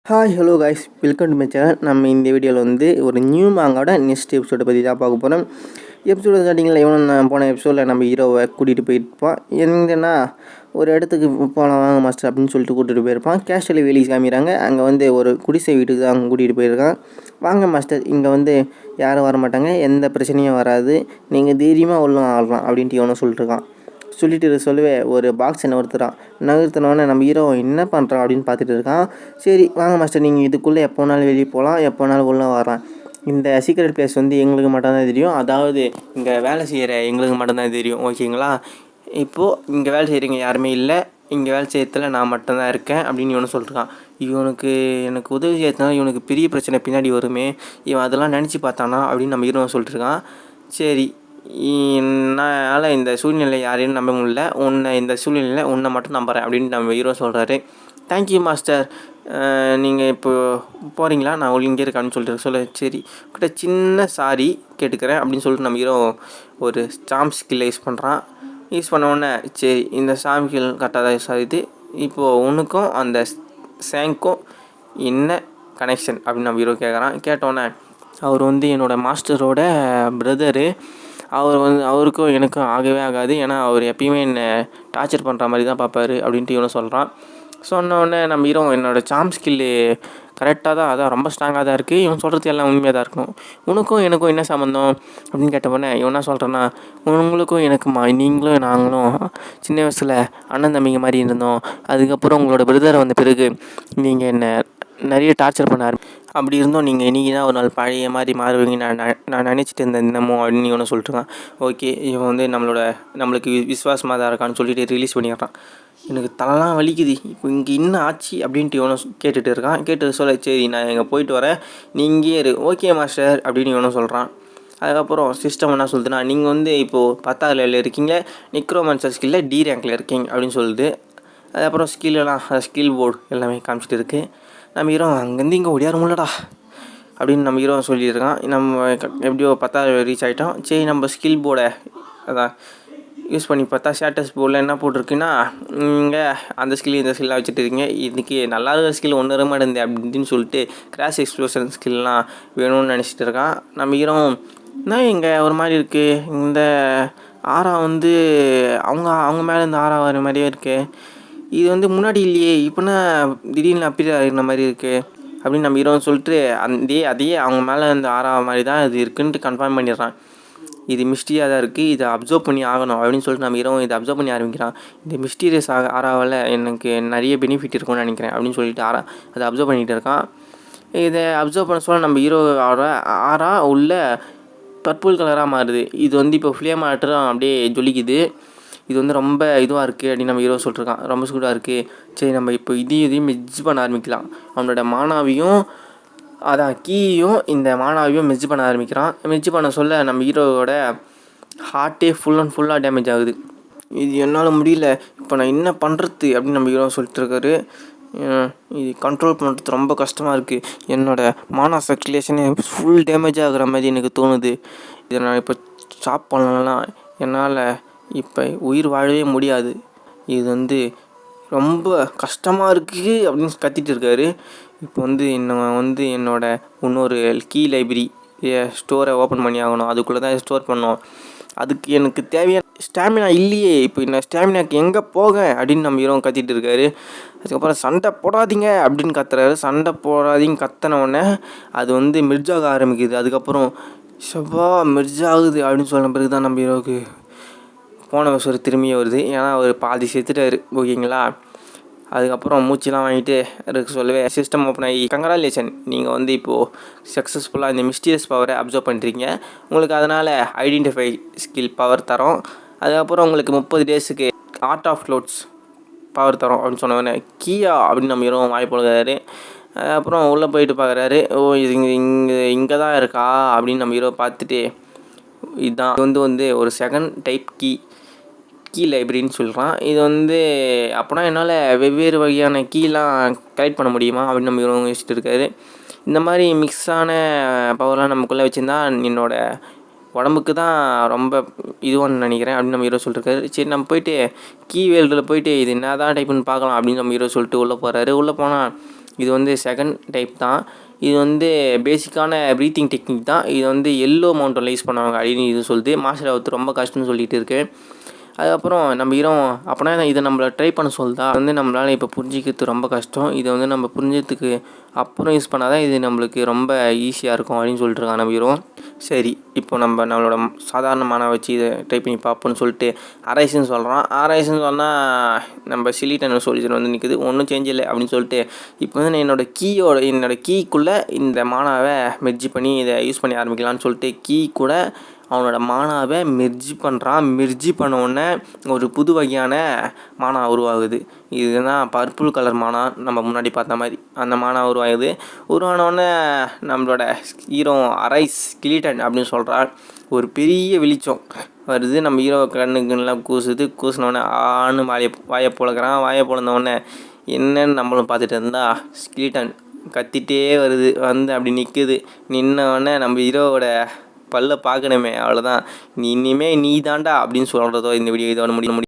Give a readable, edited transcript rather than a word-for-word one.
Hi hello guys, welcome to my channel. நம்ம இந்த வீடியோவில் வந்து ஒரு நியூ மாங்கோட நெக்ஸ்ட் எபிசோடை பற்றி தான் பார்க்க போகிறோம். எபிசோடு ஸ்டார்டிங்கில் நான் போன எபிசோடில் நம்ம ஹீரோவை கூட்டிகிட்டு போயிருப்பான். எங்கன்னா ஒரு இடத்துக்கு போகலாம் வாங்க மாஸ்டர் அப்படின்னு சொல்லிட்டு கூட்டிகிட்டு போயிருப்பான். கேஷுவலி வெளியே காமிக்கிறாங்க. அங்கே வந்து ஒரு குடிசை வீட்டுக்கு தான் அங்கே கூட்டிகிட்டு போயிருக்கான். வாங்க மாஸ்டர், இங்கே வந்து யாரும் வரமாட்டாங்க, எந்த பிரச்சனையும் வராது, நீங்கள் தைரியமாக உள்ள ஆடலாம் அப்படின்ட்டு இவனை சொல்லிட்டுருக்கான். சொல்லிட்டு சொல்லவே ஒரு பாக்ஸை நகர்த்தினோடனே நம்ம ஹீரோ என்ன பண்ணுறான் அப்படின்னு பார்த்துட்டு இருக்கான். சரி வாங்க மாஸ்டர், நீங்கள் இதுக்குள்ளே எப்போ வேணாலும் வெளியே போகலாம், எப்போ வேணாலும் உள்ளே வரலாம். இந்த சீக்ரெட் பிளேஸ் வந்து எங்களுக்கு மட்டும்தான் தெரியும், அதாவது இங்கே வேலை செய்கிற எங்களுக்கு மட்டும்தான் தெரியும், ஓகேங்களா? இப்போது இங்கே வேலை செய்கிறவங்க யாருமே இல்லை, இங்கே வேலை செய்யறதுல நான் மட்டும்தான் இருக்கேன் அப்படின்னு இவனு சொல்லிருக்கான். இவனுக்கு எனக்கு உதவி செய்யறதுனால இவனுக்கு பெரிய பிரச்சனை பின்னாடி வருமே, இவன் அதெல்லாம் நினச்சி பார்த்தானா அப்படின்னு நம்ம ஹீரோ சொல்லிட்டுருக்கான். சரி, என்னால் இந்த சூழ்நிலை யாரையும் நம்ப முடியல, இந்த சூழ்நிலையில் உன்னை மட்டும் நம்புகிறேன் அப்படின்னு நம்ம ஹீரோ சொல்கிறாரு. தேங்க்யூ மாஸ்டர், நீங்கள் இப்போ போகிறீங்களா, நான் இங்கே இருக்கான்னு சொல்ல. சரி கிட்ட சின்ன சாரி கேட்டுக்கிறேன் அப்படின்னு சொல்லிட்டு நம்ம ஹீரோ ஒரு ஸ்டாம்ப் ஸ்கில்லை யூஸ் பண்ணோடனே சரி இந்த ஸ்டாம்ப் ஸ்கில் கரெக்டாக தான் யூஸ் ஆகுது. இப்போது உனக்கும் அந்த சேங்க்கும் என்ன கனெக்ஷன் அப்படின்னு நம்ம ஹீரோ கேட்குறான். கேட்டோன்னே அவர் வந்து என்னோடய மாஸ்டரோட பிரதரு, அவருக்கும் எனக்கும் ஆகவே ஆகாது, ஏன்னா அவர் எப்பயுமே என்னை டார்ச்சர் பண்ணுற மாதிரி தான் பார்ப்பாரு அப்படின்ட்டு இவனை சொல்கிறான். சொன்னோடனே நம்ம ஹீரோ என்னோடய சாம் ஸ்கில்லு கரெக்டாக தான், அதான் ரொம்ப ஸ்ட்ராங்காக தான் இருக்குது, இவன் சொல்கிறது எல்லாம் உண்மையாக தான் இருக்கும், உனக்கும் எனக்கும் என்ன சம்மந்தம் அப்படின்னு கேட்டப்போனே இவன் என்ன சொல்கிறேன்னா, உங்களுக்கும் எனக்குமா, நீங்களும் நாங்களும் சின்ன வயசில் அண்ணன் தம்பிங்க மாதிரி இருந்தோம், அதுக்கப்புறம் உங்களோட பிரதரை வந்த பிறகு நீங்கள் என்ன நிறைய டார்ச்சர் பண்ணார், அப்படி இருந்தோம் நீங்கள் இன்றைக்கி தான் ஒரு நாள் பழைய மாதிரி மாறுவீங்க நான் நினச்சிட்டு இருந்தேன் தினமும் அப்படின்னு இவனை சொல்லிட்டுருக்கான். ஓகே, இவன் வந்து நம்மளுக்கு விசுவாசமாக தான் இருக்கான்னு சொல்லிட்டு ரிலீஸ் பண்ணிடுறான். எனக்கு தலைலாம் வலிக்குது, இப்போ இங்கே என்ன ஆச்சு அப்படின்ட்டு இவனை கேட்டுட்டு இருக்கான். கேட்டு சொல்ல சரி நான் எங்கே போயிட்டு வரேன், நீ இங்கேயே இரு, ஓகே மாஸ்டர் அப்படின்னு இவனும் சொல்கிறான். அதுக்கப்புறம் சிஸ்டம் என்ன சொல்லுதுன்னா, நீங்கள் வந்து இப்போது 10வது லெவலில் இருக்கீங்க, நிக்ரோமான்சர் ஸ்கில்லில் டி ரேங்கில் இருக்கீங்க அப்படின்னு சொல்லுது. அதுக்கப்புறம் ஸ்கில் போர்டு எல்லாமே காமிச்சிட்டு இருக்குது. நம்ம ஹீரோ அங்கேருந்து இங்கே ஓடியார முடியலடா அப்படின்னு நம்ம ஹீரோ சொல்லியிருக்கான். நம்ம எப்படியோ 10வது ரீச் ஆகிட்டோம். சரி நம்ம ஸ்கில் போர்டை அதான் யூஸ் பண்ணி பார்த்தா ஸ்டேட்டஸ் போர்டில் என்ன போட்டிருக்குன்னா, இங்கே அந்த ஸ்கில் இந்த ஸ்கில்லாக வச்சுட்டு இருக்கீங்க, இன்றைக்கி நல்லா இருக்கிற ஸ்கில் ஒன்று வர மாட்டேங்குது அப்படின்னு சொல்லிட்டு கிராஷ் எக்ஸ்ப்ளோஷன் ஸ்கில்லாம் வேணும்னு நினச்சிட்டு இருக்கான். நம்ம ஹீரோ தான் இங்கே ஒரு மாதிரி இருக்குது, இந்த ஆரா வந்து அவங்க மேலே இந்த ஆரா வர மாதிரியே இருக்குது, இது வந்து முன்னாடி இல்லையே, இப்போனா திடீர்னு அப்பீல் ஆகிற மாதிரி இருக்குது அப்படின்னு நம்ம ஹீரோன்னு சொல்லிட்டு அதையே அவங்க மேலே இந்த ஆறா மாதிரி தான் இது இருக்குன்ட்டு கன்ஃபார்ம் பண்ணிடுறான். இது மிஸ்டீரியாக தான் இருக்குது, இதை அப்சர்வ் பண்ணி ஆகணும் அப்படின்னு சொல்லிட்டு நம்ம ஹீரோ இதை அப்சர்வ் பண்ணி ஆரம்பிக்கிறான். இந்த மிஸ்டீரியஸ் ஆறாவில் எனக்கு நிறைய பெனிஃபிட் இருக்கும்னு நினைக்கிறேன் அப்படின்னு சொல்லிட்டு அதை அப்சர்வ் பண்ணிகிட்டு இருக்கான். இதை அப்சர்வ் பண்ண சொல்ல நம்ம ஹீரோ ஆறா உள்ள பர்பிள் கலராக மாறுது. இது வந்து இப்போ ஃப்ளேம் ஆட்டம் அப்படியே ஜொலிக்குது. இது வந்து ரொம்ப இதுவாக இருக்குது அப்படின்னு நம்ம ஹீரோ சொல்லிட்டுருக்கான். ரொம்ப சூடாக இருக்குது. சரி நம்ம இப்போ இதையும் மெர்ஜ் பண்ண ஆரம்பிக்கலாம். அவனோட மானாவையும் கீயையும் இந்த மானாவையும் மெர்ஜ் பண்ண ஆரம்பிக்கிறான். மெர்ஜ் பண்ண சொல்ல நம்ம ஹீரோவோட ஹார்ட்டே ஃபுல்லாக டேமேஜ் ஆகுது. இது என்னால் முடியல, இப்போ நான் என்ன பண்ணுறது அப்படின்னு நம்ம ஹீரோ சொல்லிட்டுருக்காரு. இது கண்ட்ரோல் பண்ணுறது ரொம்ப கஷ்டமாக இருக்குது, என்னோடய மானா சர்க்குலேஷனே ஃபுல் டேமேஜ் ஆகிற மாதிரி எனக்கு தோணுது, இதை நான் இப்போ ஸ்டாப் பண்ணலன்னா என்னால் இப்போ உயிர் வாழவே முடியாது, இது வந்து ரொம்ப கஷ்டமாக இருக்குது அப்படின்னு கத்திட்டு இருக்காரு. இப்போ வந்து என்னோடய இன்னொரு கீ லைப்ரரி ஸ்டோரை ஓப்பன் பண்ணி ஆகணும், அதுக்குள்ளே தான் ஸ்டோர் பண்ணோம், அதுக்கு எனக்கு தேவையான ஸ்டாமினா இல்லையே, இப்போ நான் ஸ்டாமினாக்கு எங்கே போக அப்படின்னு நம்ம ஹீரோ கத்திட்டு இருக்காரு. அதுக்கப்புறம் சண்டை போடாதீங்க அப்படின்னு கத்துறாரு. சண்டை போடாதீங்க கத்தினவுடனே அது வந்து மெர்ஜாக ஆரம்பிக்குது. அதுக்கப்புறம் மெர்ஜாகுது அப்படின்னு சொன்ன பிறகு தான் நம்ம ஹீரோவுக்கு போன வருஷம் திரும்பியே வருது, ஏன்னா அவர் பாதி செத்துட்டார், ஓகேங்களா? அதுக்கப்புறம் மூச்செலாம் வாங்கிட்டு இருக்க சொல்லவே சிஸ்டம் ஓப்பன் ஆகி, கங்க்ராச்சுலேஷன், நீங்கள் வந்து இப்போது சக்ஸஸ்ஃபுல்லாக இந்த மிஸ்டீரியஸ் பவரை அப்சர்வ் பண்ணுறீங்க, உங்களுக்கு அதனால் ஐடென்டிஃபை ஸ்கில் பவர் தரோம், அதுக்கப்புறம் உங்களுக்கு 30 டேஸுக்கு ஆர்ட் ஆஃப் க்ளோட்ஸ் பவர் தரோம் அப்படின்னு சொன்னவொடனே கீயா அப்படின்னு நம்ம ஹீரோ வாய் போடுறாரு. அப்புறம் உள்ளே போயிட்டு பார்க்குறாரு. ஓ இது இங்கே தான் இருக்கா அப்படின்னு நம்ம ஹீரோ பார்த்துட்டு, இதுதான் வந்து ஒரு செகண்ட் டைப் கீ லைப்ரரின்னு சொல்கிறான். இது வந்து அப்போனா என்னால் வெவ்வேறு வகையான கீலாம் கலெக்ட் பண்ண முடியுமா அப்படின்னு நம்ம யோசிச்சுட்டு இருக்காரு. இந்த மாதிரி மிக்ஸான பவர்லாம் நமக்குள்ளே வச்சுருந்தா என்னோடய உடம்புக்கு தான் ரொம்ப இதுவான்னு நினைக்கிறேன் அப்படின்னு நம்ம ஹீரோ சொல்லியிருக்காரு. சரி நம்ம போயிட்டு கீ வேல்டில் போயிட்டு இது என்ன தான் டைப்புன்னு பார்க்கலாம் அப்படின்னு நம்ம ஹீரோ சொல்லிட்டு உள்ளே போகிறாரு. உள்ளே போனால் இது வந்து செகண்ட் டைப் தான். இது வந்து பேசிக்கான ப்ரீத்திங் டெக்னிக் தான். இது வந்து எல்லோ மவுண்டனில் யூஸ் பண்ணுவாங்க அப்படின்னு இது சொல்லுது. மார்ஷல் ஆர்ட் ரொம்ப கஷ்டம்னு சொல்லிட்டு இருக்கு. அதுக்கப்புறம் நம்ம ஹீரோ அப்படின்னா இதை நம்மளை ட்ரை பண்ண சொல்லுதா வந்து நம்மளால் இப்போ புரிஞ்சிக்கிறது ரொம்ப கஷ்டம். இதை வந்து நம்ம புரிஞ்சதுக்கு அப்புறம் யூஸ் பண்ணால் தான் இது நம்மளுக்கு ரொம்ப ஈஸியாக இருக்கும் அப்படின்னு சொல்லிட்டுருக்காங்க நம்ம ஹீரோ. சரி, இப்போ நம்மளோட சாதாரணமான வச்சு இதை ட்ரை பண்ணி பார்ப்போம்னு சொல்லிட்டு ஆராய்ச்சின்னு சொல்கிறோம். ஆராய்ச்சின்னு சொன்னால் நம்ம சிலிட்டன் சொல்யூஷன் வந்து நிற்குது, ஒன்றும் சேஞ்ச் இல்லை அப்படின்னு சொல்லிட்டு இப்போ வந்து என்னோடய கீக்குள்ளே இந்த மானாவை மெர்ஜி பண்ணி இதை யூஸ் பண்ணி ஆரம்பிக்கலான்னு சொல்லிட்டு கீ கூட அவனோட மானாவை மெர்ஜி பண்ணுறான். மெர்ஜி பண்ண உடனே ஒரு புது வகையான மானா உருவாகுது. இதுதான் பர்பிள் கலர் மானா, நம்ம முன்னாடி பார்த்த மாதிரி அந்த மானா உருவாகுது. உருவானோடனே நம்மளோட ஹீரோ அரைஸ் கிளிட்டன் அப்படின்னு சொல்கிறார். ஒரு பெரிய வெளிச்சம் வருது, நம்ம ஹீரோ கண்ணுக்குலாம் கூசினோடனே ஆன்னு வாயை பொழக்கிறான். வாயை பொழந்தோடனே என்னன்னு நம்மளும் பார்த்துட்டு இருந்தா ஸ்கிலிட்டன் கத்திட்டே வருது, வந்து அப்படி நிற்குது. நின்னோடனே நம்ம ஹீரோவோட பல்ல பார்க்கணுமே, அவ்வளோதான். இனிமே நீ தாண்டா அப்படின்னு சொல்கிறதோ இந்த வீடியோ இதோட முடியும்.